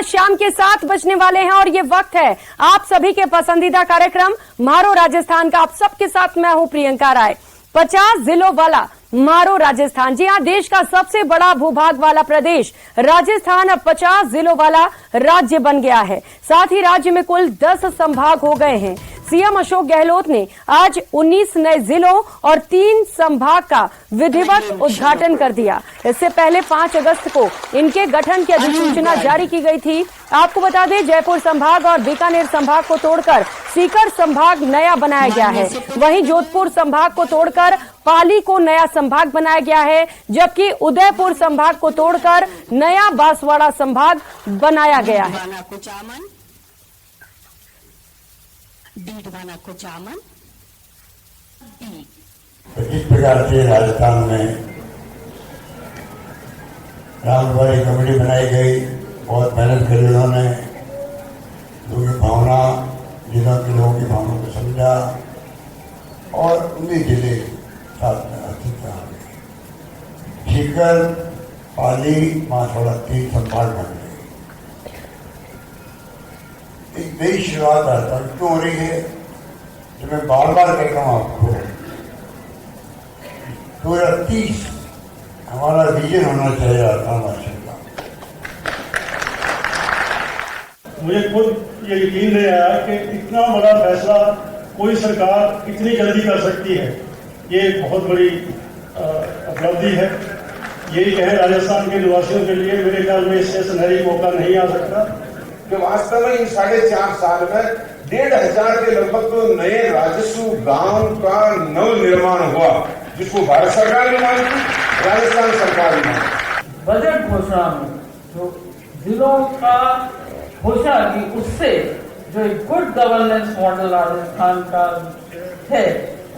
शाम के 7 बजने वाले हैं और ये वक्त है आप सभी के पसंदीदा कार्यक्रम मारो राजस्थान का। आप सबके साथ मैं हूं प्रियंका राय। 50 जिलों वाला मारो राजस्थान। जी हां, देश का सबसे बड़ा भूभाग वाला प्रदेश राजस्थान अब 50 जिलों वाला राज्य बन गया है। साथ ही राज्य में कुल 10 संभाग हो गए हैं। सीएम अशोक गहलोत ने आज 19 नए जिलों और 3 संभाग का विधिवत उद्घाटन कर दिया। इससे पहले 5 अगस्त को इनके गठन की अधिसूचना जारी की गई थी। आपको बता दें, जयपुर संभाग और बीकानेर संभाग को तोड़कर सीकर संभाग नया बनाया गया है। वहीं जोधपुर संभाग को तोड़कर पाली को नया संभाग बनाया गया है, जबकि उदयपुर संभाग को तोड़कर नया बांसवाड़ा संभाग बनाया गया है। इस प्रकार से राजस्थान में रामद्वारी कमेटी बनाई गई। बहुत मेहनत करी उन्होंने, लोगों की भावना, जिलों के लोगों की भावना को समझा और 19 जिले साथ में अस्तित्व आ गए। सीकर, पाली, बांसवाड़ा 3 संभाग बन गए। एक नई शुरुआत राजस्थान क्यों हो रही है, जो मैं बार बार कहता हूं आपको, 2030 हमारा विजन होना चाहिए राजस्थान का। मुझे खुद ये यकीन नहीं आया कि इतना बड़ा फैसला कोई सरकार इतनी जल्दी कर सकती है। ये एक बहुत बड़ी उपलब्धि है। यही कहें राजस्थान के निवासियों के लिए, मेरे ख्याल में इससे सुनहरी मौका नहीं आ सकता कि वास्तव में इन 4.5 साल में 1,500 के लगभग तो नए राजस्व गांव का नव निर्माण हुआ, जिसको भारत सरकार ने मांगी, राजस्थान सरकार ने मांगी। बजट घोषणा में जो जिलों का घोषणा की, उससे जो एक गुड गवर्नेंस मॉडल राजस्थान का है,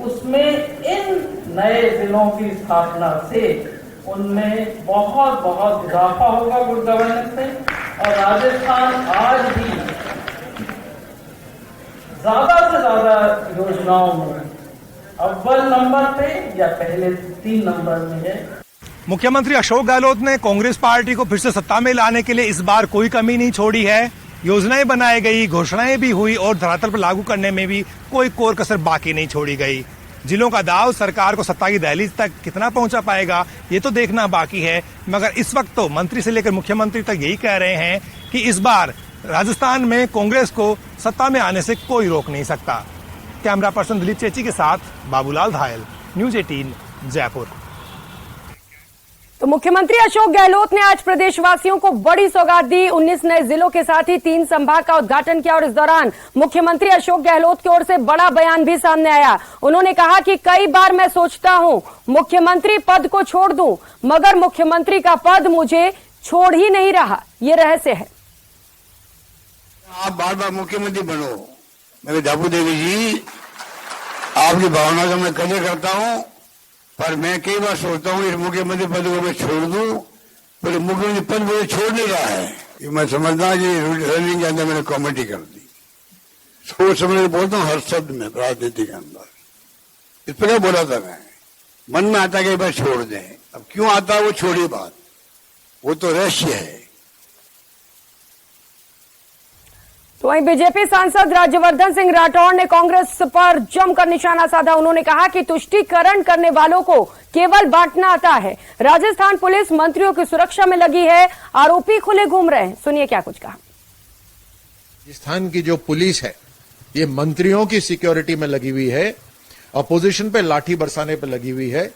उसमें इन नए जिलों की स्थापना से उनमें बहुत बहुत इजाफा होगा गुड गवर्नेंस से। और राजस्थान आज भी ज्यादा से ज्यादा योजनाओं में अव्वल नंबर पे या पहले 3 नंबर में है। मुख्यमंत्री अशोक गहलोत ने कांग्रेस पार्टी को फिर से सत्ता में लाने के लिए इस बार कोई कमी नहीं छोड़ी है। योजनाएं बनाई गई, घोषणाएं भी हुई और धरातल पर लागू करने में भी कोई कोर कसर बाकी नहीं छोड़ी गई। जिलों का दाव सरकार को सत्ता की दहलीज तक कितना पहुंचा पाएगा, ये तो देखना बाकी है। मगर इस वक्त तो मंत्री से लेकर मुख्यमंत्री तक यही कह रहे हैं कि इस बार राजस्थान में कांग्रेस को सत्ता में आने से कोई रोक नहीं सकता। कैमरा पर्सन दिलीप चेची के साथ बाबूलाल धायल, न्यूज 18 जयपुर। तो मुख्यमंत्री अशोक गहलोत ने आज प्रदेशवासियों को बड़ी सौगात दी। 19 नए जिलों के साथ ही 3 संभाग का उद्घाटन किया और इस दौरान मुख्यमंत्री अशोक गहलोत की ओर से बड़ा बयान भी सामने आया। उन्होंने कहा कि कई बार मैं सोचता हूं मुख्यमंत्री पद को छोड़ दूं, मगर मुख्यमंत्री का पद मुझे छोड़ ही नहीं रहा। ये रहस्य है। आप बार बार मुख्यमंत्री बनो। मेरे दाबू देवी जी, आपकी भावना का मैं कदर करता हूं, पर मैं कई बार सोचता हूँ इस मुख्यमंत्री पद को मैं छोड़ दूं, पर मुख्यमंत्री पद मुझे छोड़ नहीं रहा है। ये मैं समझता कि रनिंग के अंदर मैंने कमेटी कर दी। सोच समझ बोलता हूँ हर शब्द में राजनीति के अंदर। इस पर क्या बोला था मैं, मन में आता कि एक बार छोड़ दें। अब क्यों आता है वो छोड़ी बात, वो तो रहस्य है। तो वहीं बीजेपी सांसद राज्यवर्धन सिंह राठौड़ ने कांग्रेस पर जमकर निशाना साधा। उन्होंने कहा कि तुष्टीकरण करने वालों को केवल बांटना आता है। राजस्थान पुलिस मंत्रियों की सुरक्षा में लगी है, आरोपी खुले घूम रहे हैं। सुनिए क्या कुछ कहा। राजस्थान की जो पुलिस है ये मंत्रियों की सिक्योरिटी में लगी हुई है, अपोजिशन पे लाठी बरसाने पे लगी हुई है,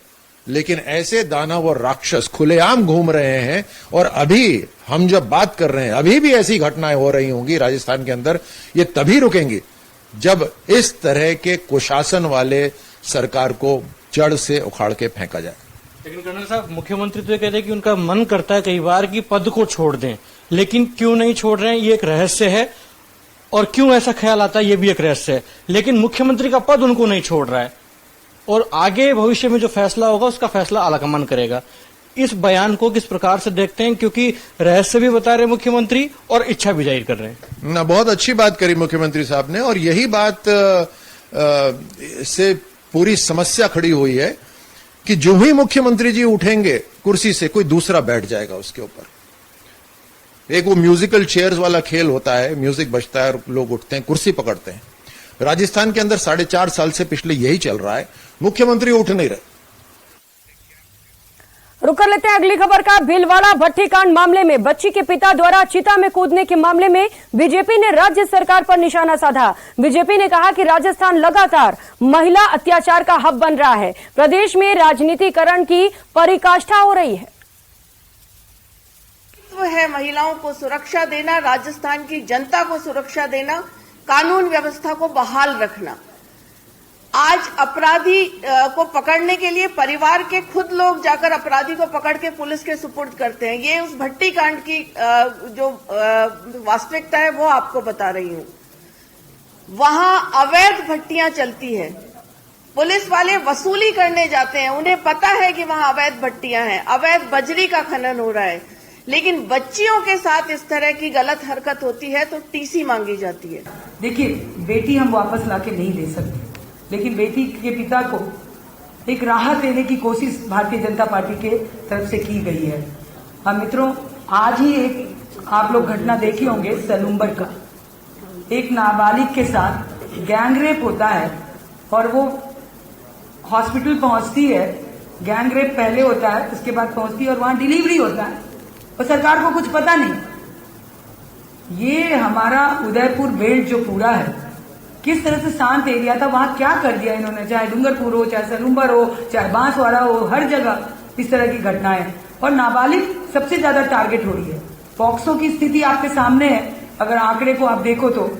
लेकिन ऐसे दानव और राक्षस खुलेआम घूम रहे हैं। और अभी हम जब बात कर रहे हैं, अभी भी ऐसी घटनाएं हो रही होंगी राजस्थान के अंदर। ये तभी रुकेंगी जब इस तरह के कुशासन वाले सरकार को जड़ से उखाड़ के फेंका जाए। लेकिन कर्नल साहब, मुख्यमंत्री तो ये कहते हैं कि उनका मन करता है कई बार कि पद को छोड़ दें, लेकिन क्यों नहीं छोड़ रहे हैं ये एक रहस्य है। और क्यों ऐसा ख्याल आता है ये भी एक रहस्य है। लेकिन मुख्यमंत्री का पद उनको नहीं छोड़ रहा है और आगे भविष्य में जो फैसला होगा उसका फैसला आलाकमान करेगा। इस बयान को किस प्रकार से देखते हैं, क्योंकि रहस्य भी बता रहे मुख्यमंत्री और इच्छा भी जाहिर कर रहे हैं। ना, बहुत अच्छी बात करी मुख्यमंत्री साहब ने, और यही बात से पूरी समस्या खड़ी हुई है कि जो ही मुख्यमंत्री जी उठेंगे कुर्सी से, कोई दूसरा बैठ जाएगा उसके ऊपर। एक वो म्यूजिकल चेयर्स वाला खेल होता है, म्यूजिक बजता है और लोग उठते हैं, कुर्सी पकड़ते हैं। राजस्थान के अंदर 4.5 साल से पिछले यही चल रहा है, मुख्यमंत्री उठ नहीं रहे। रुक कर लेते हैं अगली खबर का। भीलवाड़ा भट्टीकांड मामले में बच्ची के पिता द्वारा चिता में कूदने के मामले में बीजेपी ने राज्य सरकार पर निशाना साधा। बीजेपी ने कहा कि राजस्थान लगातार महिला अत्याचार का हब बन रहा है। प्रदेश में राजनीतिकरण की पराकाष्ठा हो रही है। है महिलाओं को सुरक्षा देना, राजस्थान की जनता को सुरक्षा देना, कानून व्यवस्था को बहाल रखना। आज अपराधी को पकड़ने के लिए परिवार के खुद लोग जाकर अपराधी को पकड़ के पुलिस के सुपुर्द करते हैं। ये उस भट्टीकांड की जो वास्तविकता है वो आपको बता रही हूं। वहां अवैध भट्टियां चलती है, पुलिस वाले वसूली करने जाते हैं, उन्हें पता है कि वहां अवैध भट्टियां हैं, अवैध बजरी का खनन हो रहा है, लेकिन बच्चियों के साथ इस तरह की गलत हरकत होती है तो टीसी मांगी जाती है। देखिए, बेटी हम वापस लाके नहीं दे सकते, लेकिन बेटी के पिता को एक राहत देने की कोशिश भारतीय जनता पार्टी के तरफ से की गई है। हम मित्रों, आज ही एक आप लोग घटना देखे होंगे सलूम्बर का, एक नाबालिग के साथ गैंगरेप होता है और वो हॉस्पिटल पहुंचती है। गैंगरेप पहले होता है, उसके बाद पहुंचती है और वहां डिलीवरी होता है और सरकार को कुछ पता नहीं। ये हमारा उदयपुर बेल्ट जो पूरा है, किस तरह से शांत एरिया था, वहां क्या कर दिया इन्होंने, चाहे डूंगरपुर हो, चाहे सलूम्बर हो, चाहे बांसवाड़ा हो, हर जगह इस तरह की घटनाएं। और नाबालिग सबसे ज्यादा टारगेट हो रही है। पॉक्सो की स्थिति आपके सामने है, अगर आंकड़े को आप देखो तो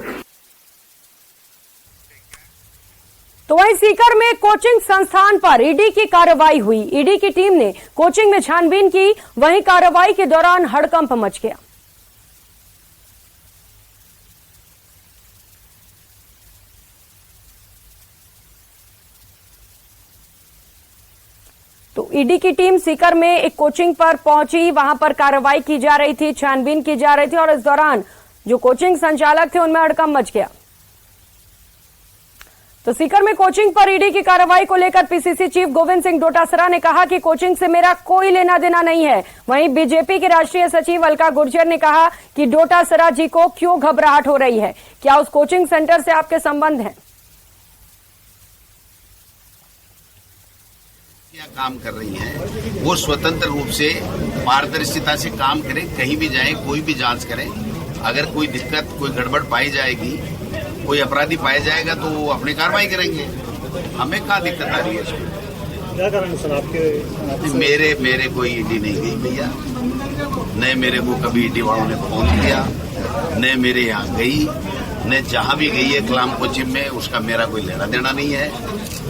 वहीं सीकर में कोचिंग संस्थान पर ईडी की कार्रवाई हुई। ईडी की टीम ने कोचिंग में छानबीन की, वहीं कार्रवाई के दौरान हड़कंप मच गया। तो ईडी की टीम सीकर में एक कोचिंग पर पहुंची, वहां पर कार्रवाई की जा रही थी, छानबीन की जा रही थी और इस दौरान जो कोचिंग संचालक थे उनमें हड़कंप मच गया। तो सीकर में कोचिंग पर ईडी की कार्रवाई को लेकर पीसीसी चीफ गोविंद सिंह डोटासरा ने कहा कि कोचिंग से मेरा कोई लेना देना नहीं है। वहीं बीजेपी के राष्ट्रीय सचिव अलका गुर्जर ने कहा कि डोटासरा जी को क्यों घबराहट हो रही है, क्या उस कोचिंग सेंटर से आपके संबंध हैं? क्या काम कर रही हैं, वो स्वतंत्र रूप से पारदर्शिता से काम करें, कहीं भी जाएं, कोई भी जांच करें। अगर कोई दिक्कत, कोई गड़बड़ पाई जाएगी, कोई अपराधी पाया जाएगा तो वो अपनी कार्रवाई करेंगे। हमें क्या दिक्कत आ रही है इसमें? क्या कारण सर आपके? मेरे कोई ईडी नहीं गई भैया, न मेरे को कभी ईडी वालों ने फोन किया, न मेरे यहाँ गई, न जहाँ भी गई है कलाम कोचिंग में, उसका मेरा कोई लेना देना नहीं है।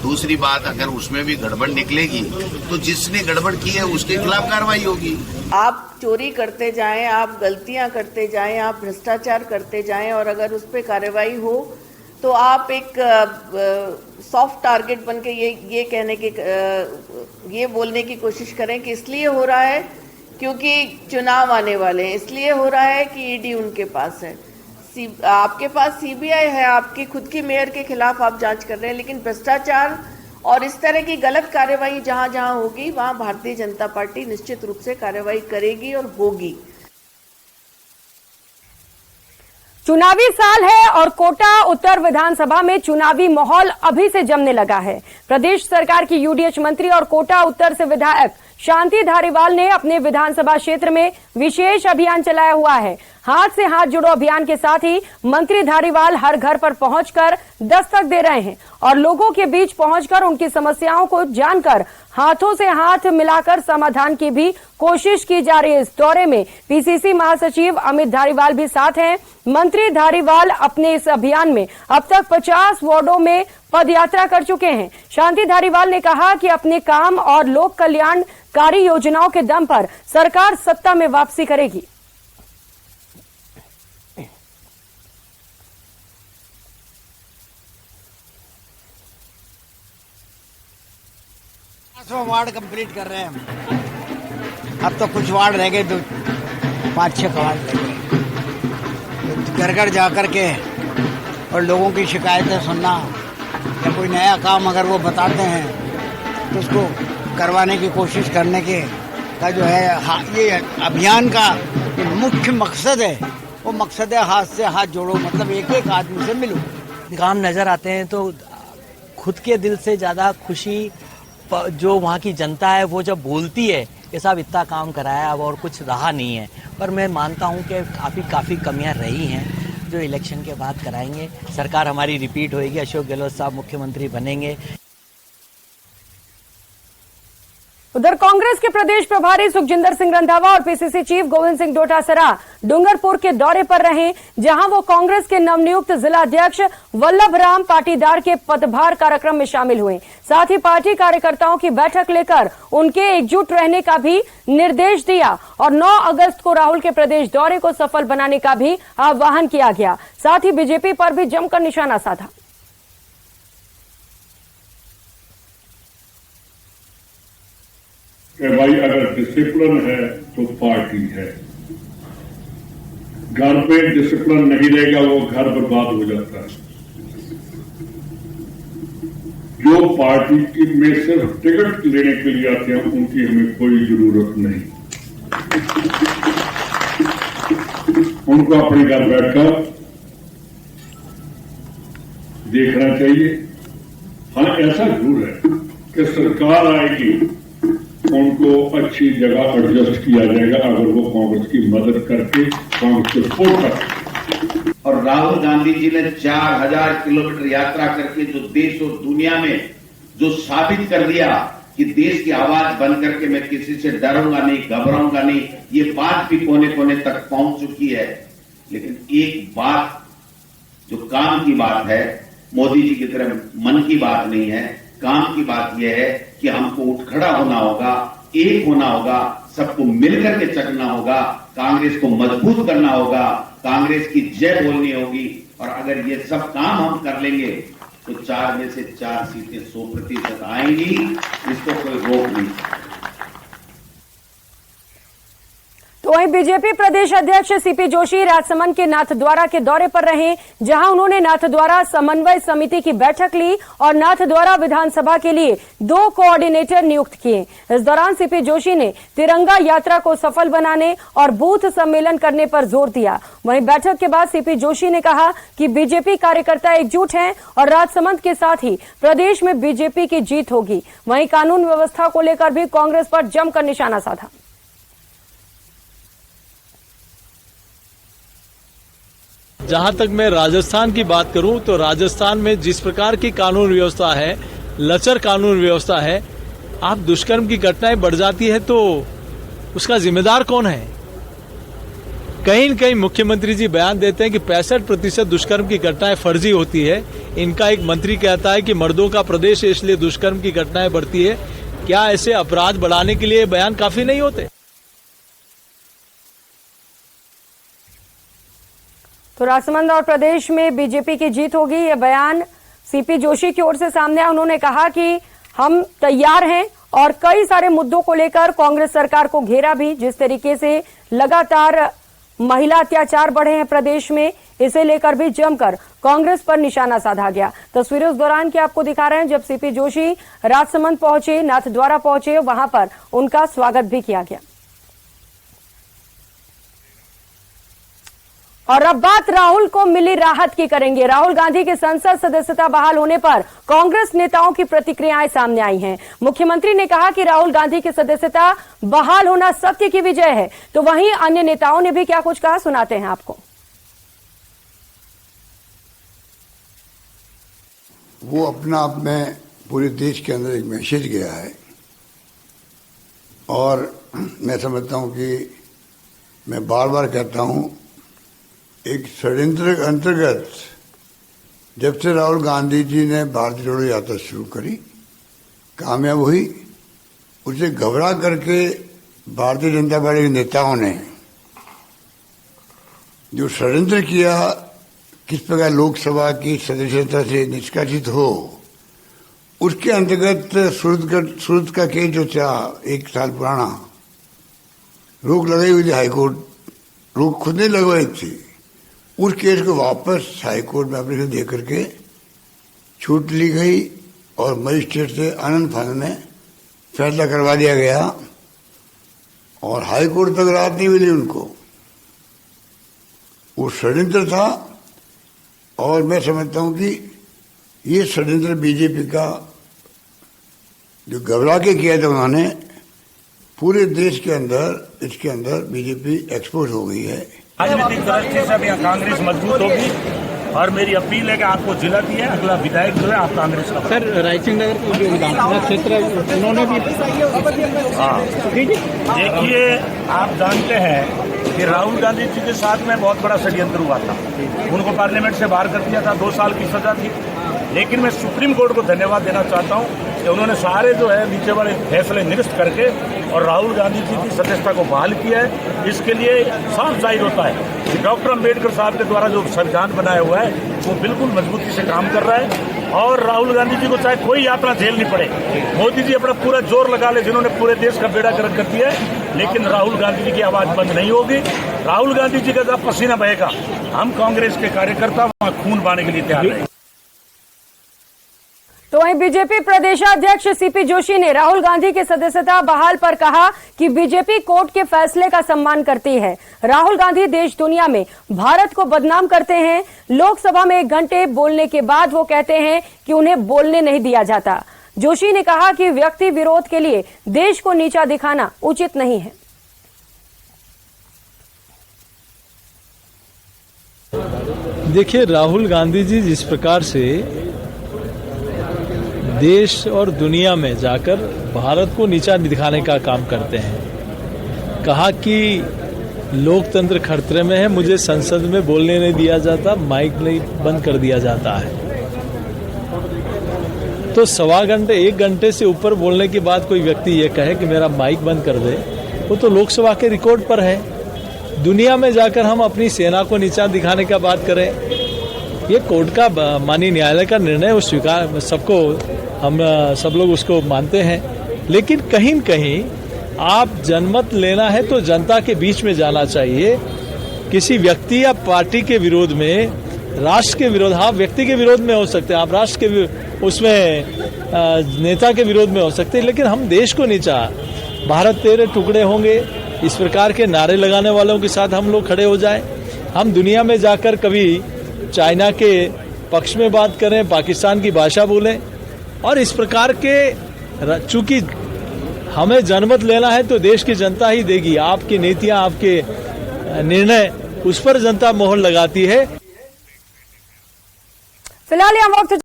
दूसरी बात, अगर उसमें भी गड़बड़ निकलेगी तो जिसने गड़बड़ की है उसके खिलाफ कार्रवाई होगी। आप चोरी करते जाएं, आप गलतियां करते जाएं, आप भ्रष्टाचार करते जाएं और अगर उस पर कार्रवाई हो तो आप एक सॉफ्ट टारगेट बन के ये कहने के ये बोलने की कोशिश करें कि इसलिए हो रहा है क्योंकि चुनाव आने वाले हैं, इसलिए हो रहा है कि ईडी उनके पास है, आपके पास सीबीआई है, आपकी खुद की मेयर के खिलाफ आप जांच कर रहे हैं। लेकिन भ्रष्टाचार और इस तरह की गलत कार्रवाई जहां जहां होगी वहां भारतीय जनता पार्टी निश्चित रूप से कार्रवाई करेगी और होगी। चुनावी साल है और कोटा उत्तर विधानसभा में चुनावी माहौल अभी से जमने लगा है। प्रदेश सरकार की यूडीएच मंत्री और कोटा उत्तर से विधायक शांति धारीवाल ने अपने विधानसभा क्षेत्र में विशेष अभियान चलाया हुआ है। हाथ से हाथ जुड़ो अभियान के साथ ही मंत्री धारीवाल हर घर पर पहुंचकर दस्तक दे रहे हैं और लोगों के बीच पहुंचकर उनकी समस्याओं को जानकर हाथों से हाथ मिलाकर समाधान की भी कोशिश की जा रही है। इस दौरे में पीसीसी महासचिव अमित धारीवाल भी साथ हैं। मंत्री धारीवाल अपने इस अभियान में अब तक 50 वार्डों में पदयात्रा कर चुके हैं। शांति धारीवाल ने कहा कि अपने काम और लोक कल्याणकारी योजनाओं के दम पर सरकार सत्ता में वापसी करेगी। वार्ड कंप्लीट कर रहे हैं हम। अब तो कुछ वार्ड रह गए, तो 5-6 वार्ड रह गए। घर घर जाकर के और लोगों की शिकायतें सुनना या कोई नया काम अगर वो बताते हैं तो उसको करवाने की कोशिश करने के का जो है ये अभियान का कि मुख्य मकसद है वो मकसद है हाथ से हाथ जोड़ो, मतलब एक एक आदमी से मिलो। काम नजर आते हैं तो खुद के दिल से ज्यादा खुशी जो वहाँ की जनता है वो जब बोलती है कि साहब इतना काम कराया, अब और कुछ रहा नहीं है। पर मैं मानता हूँ कि काफ़ी कमियां रही हैं जो इलेक्शन के बाद कराएंगे। सरकार हमारी रिपीट होएगी, अशोक गहलोत साहब मुख्यमंत्री बनेंगे। उधर कांग्रेस के प्रदेश प्रभारी सुखजिंदर सिंह रंधावा और पीसीसी चीफ गोविंद सिंह डोटासरा डूंगरपुर के दौरे पर रहे, जहां वो कांग्रेस के नवनियुक्त जिला अध्यक्ष वल्लभ राम पाटीदार के पदभार कार्यक्रम में शामिल हुए। साथ ही पार्टी कार्यकर्ताओं की बैठक लेकर उनके एकजुट रहने का भी निर्देश दिया और 9 अगस्त को राहुल के प्रदेश दौरे को सफल बनाने का भी आह्वान किया गया। साथ ही बीजेपी पर भी जमकर निशाना साधा। भाई अगर डिसिप्लिन है तो पार्टी है, घर पे डिसिप्लिन नहीं रहेगा वो घर बर्बाद हो जाता है। जो पार्टी की में सिर्फ टिकट लेने के लिए आते हैं उनकी हमें कोई जरूरत नहीं, उनको अपने घर बैठकर देखना चाहिए। हाँ ऐसा जरूर है कि सरकार आएगी उनको अच्छी जगह एडजस्ट किया जाएगा अगर वो कांग्रेस की मदद करके कांग्रेस को सपोर्ट करते। और राहुल गांधी जी ने 4000 किलोमीटर यात्रा करके जो देश और दुनिया में जो साबित कर दिया कि देश की आवाज बन करके मैं किसी से डरूंगा नहीं, घबराऊंगा नहीं, ये बात भी कोने कोने तक पहुंच चुकी है। लेकिन एक बात जो काम की बात है, मोदी जी की तरह मन की बात नहीं है, काम की बात यह है कि हमको उठ खड़ा होना होगा, एक होना होगा, सबको मिलकर के चलना होगा, कांग्रेस को मजबूत करना होगा, कांग्रेस की जय बोलनी होगी। और अगर ये सब काम हम कर लेंगे तो 4 में से 4 सीटें 100% आएंगी, इसको कोई रोक नहीं। तो वहीं बीजेपी प्रदेश अध्यक्ष सीपी जोशी राजसमंद के नाथद्वारा के दौरे पर रहे, जहां उन्होंने नाथद्वारा समन्वय समिति की बैठक ली और नाथद्वारा विधानसभा के लिए 2 कोऑर्डिनेटर नियुक्त किए। इस दौरान सीपी जोशी ने तिरंगा यात्रा को सफल बनाने और बूथ सम्मेलन करने पर जोर दिया। वहीं बैठक के बाद सीपी जोशी ने कहा कि बीजेपी कार्यकर्ता एकजुट हैं और राजसमंद के साथ ही प्रदेश में बीजेपी की जीत होगी। वहीं कानून व्यवस्था को लेकर भी कांग्रेस पर जमकर निशाना साधा। जहां तक मैं राजस्थान की बात करूं तो राजस्थान में जिस प्रकार की कानून व्यवस्था है, लचर कानून व्यवस्था है, आप दुष्कर्म की घटनाएं बढ़ जाती है तो उसका जिम्मेदार कौन है? कहीं न कहीं मुख्यमंत्री जी बयान देते हैं कि 65% दुष्कर्म की घटनाएं फर्जी होती है। इनका एक मंत्री कहता है कि मर्दों का प्रदेश है इसलिए दुष्कर्म की घटनाएं बढ़ती है। क्या ऐसे अपराध बढ़ाने के लिए बयान काफी नहीं होते? तो राजसमंद और प्रदेश में बीजेपी की जीत होगी, यह बयान सीपी जोशी की ओर से सामने आया। उन्होंने कहा कि हम तैयार हैं और कई सारे मुद्दों को लेकर कांग्रेस सरकार को घेरा भी। जिस तरीके से लगातार महिला अत्याचार बढ़े हैं प्रदेश में, इसे लेकर भी जमकर कांग्रेस पर निशाना साधा गया। तस्वीरें उस दौरान की आपको दिखा रहे हैं जब सीपी जोशी राजसमंद पहुंचे, नाथद्वारा पहुंचे, वहां पर उनका स्वागत भी किया गया। और अब बात राहुल को मिली राहत की करेंगे। राहुल गांधी की संसद सदस्यता बहाल होने पर कांग्रेस नेताओं की प्रतिक्रियाएं सामने आई हैं। मुख्यमंत्री ने कहा कि राहुल गांधी की सदस्यता बहाल होना सत्य की विजय है, तो वहीं अन्य नेताओं ने भी क्या कुछ कहा, सुनाते हैं आपको। वो अपना आप में पूरे देश के अंदर एक मैसेज गया है और मैं समझता हूं कि मैं बार बार कहता हूं, एक षड्यंत्र के अंतर्गत जब से राहुल गांधी जी ने भारतीय जोड़ो यात्रा शुरू करी, कामयाब हुई, उसे घबरा करके भारतीय जनता पार्टी के नेताओं ने जो षड्यंत्र किया, किस प्रकार लोकसभा की सदस्यता से निष्कासित हो, उसके अंतर्गत सूरत का केस जो था 1 साल पुराना, रोक लगाई हुई थी, हाईकोर्ट रोक खुद ने लगवाई थी। उस केस को वापस हाईकोर्ट में एप्लीकेशन दे करके छूट ली गई और मजिस्ट्रेट से आनंद फानंद में फैसला करवा दिया गया और हाईकोर्ट तक राहत नहीं मिली उनको। वो षड्यंत्र था और मैं समझता हूं कि ये षड्यंत्र बीजेपी का जो घबरा के किया था उन्होंने, पूरे देश के अंदर इसके अंदर बीजेपी एक्सपोज हो गई है। राजनीतिक दृष्टि से अब यहाँ कांग्रेस मजबूत होगी और मेरी अपील है कि आपको जिला दिया, अगला विधायक जो है आप कांग्रेस का। सर रायसिंह नगर का जो विधानसभा क्षेत्र है उन्होंने भी देखिए, आप जानते हैं कि राहुल गांधी जी के साथ में बहुत बड़ा षड्यंत्र हुआ था। उनको पार्लियामेंट से बाहर कर दिया था, 2 साल की सजा थी। लेकिन मैं सुप्रीम कोर्ट को धन्यवाद देना चाहता हूं कि उन्होंने सारे जो है नीचे वाले फैसले निरस्त करके और राहुल गांधी जी की सदस्यता को बहाल किया है। इसके लिए साफ जाहिर होता है कि डॉक्टर अम्बेडकर साहब के द्वारा जो संविधान बनाया हुआ है वो बिल्कुल मजबूती से काम कर रहा है। और राहुल गांधी जी को चाहे कोई यात्रा झेलनी पड़े, मोदी जी अपना पूरा जोर लगा ले, जिन्होंने पूरे देश का बेड़ा गर्क कर दिया है, लेकिन राहुल गांधी जी की आवाज बंद नहीं होगी। राहुल गांधी जी का जब पसीना बहेगा, हम कांग्रेस के कार्यकर्ता वहां खून बहाने के लिए तैयार हैं। तो वहीं बीजेपी प्रदेशाध्यक्ष सीपी जोशी ने राहुल गांधी की सदस्यता बहाल पर कहा कि बीजेपी कोर्ट के फैसले का सम्मान करती है। राहुल गांधी देश दुनिया में भारत को बदनाम करते हैं। लोकसभा में 1 घंटे बोलने के बाद वो कहते हैं कि उन्हें बोलने नहीं दिया जाता। जोशी ने कहा कि व्यक्ति विरोध के लिए देश को नीचा दिखाना उचित नहीं है। देखिए, राहुल गांधी जी जिस प्रकार से देश और दुनिया में जाकर भारत को नीचा दिखाने का काम करते हैं, कहा कि लोकतंत्र खतरे में है, मुझे संसद में बोलने नहीं दिया जाता, माइक नहीं बंद कर दिया जाता है। तो 1.25 घंटे 1 घंटे से ऊपर बोलने के बाद कोई व्यक्ति ये कहे कि मेरा माइक बंद कर दे, वो तो लोकसभा के रिकॉर्ड पर है। दुनिया में जाकर हम अपनी सेना को नीचा दिखाने का बात करें, ये कोर्ट का माननीय न्यायालय का निर्णय, वो स्वीकार सबको हम सब लोग उसको मानते हैं। लेकिन कहीं न कहीं आप जनमत लेना है तो जनता के बीच में जाना चाहिए। किसी व्यक्ति या पार्टी के विरोध में, राष्ट्र के विरोध, आप व्यक्ति के विरोध में हो सकते हैं, आप राष्ट्र के उसमें नेता के विरोध में हो सकते हैं, लेकिन हम देश को नीचा, भारत तेरे टुकड़े होंगे, इस प्रकार के नारे लगाने वालों के साथ हम लोग खड़े हो जाएं। हम दुनिया में जाकर कभी चाइना के पक्ष में बात करें, पाकिस्तान की भाषा बोलें, और इस प्रकार के, चूंकि हमें जनमत लेना है तो देश की जनता ही देगी। आपकी नीतियां, आपके निर्णय, उस पर जनता मोहर लगाती है। फिलहाल यह वक्त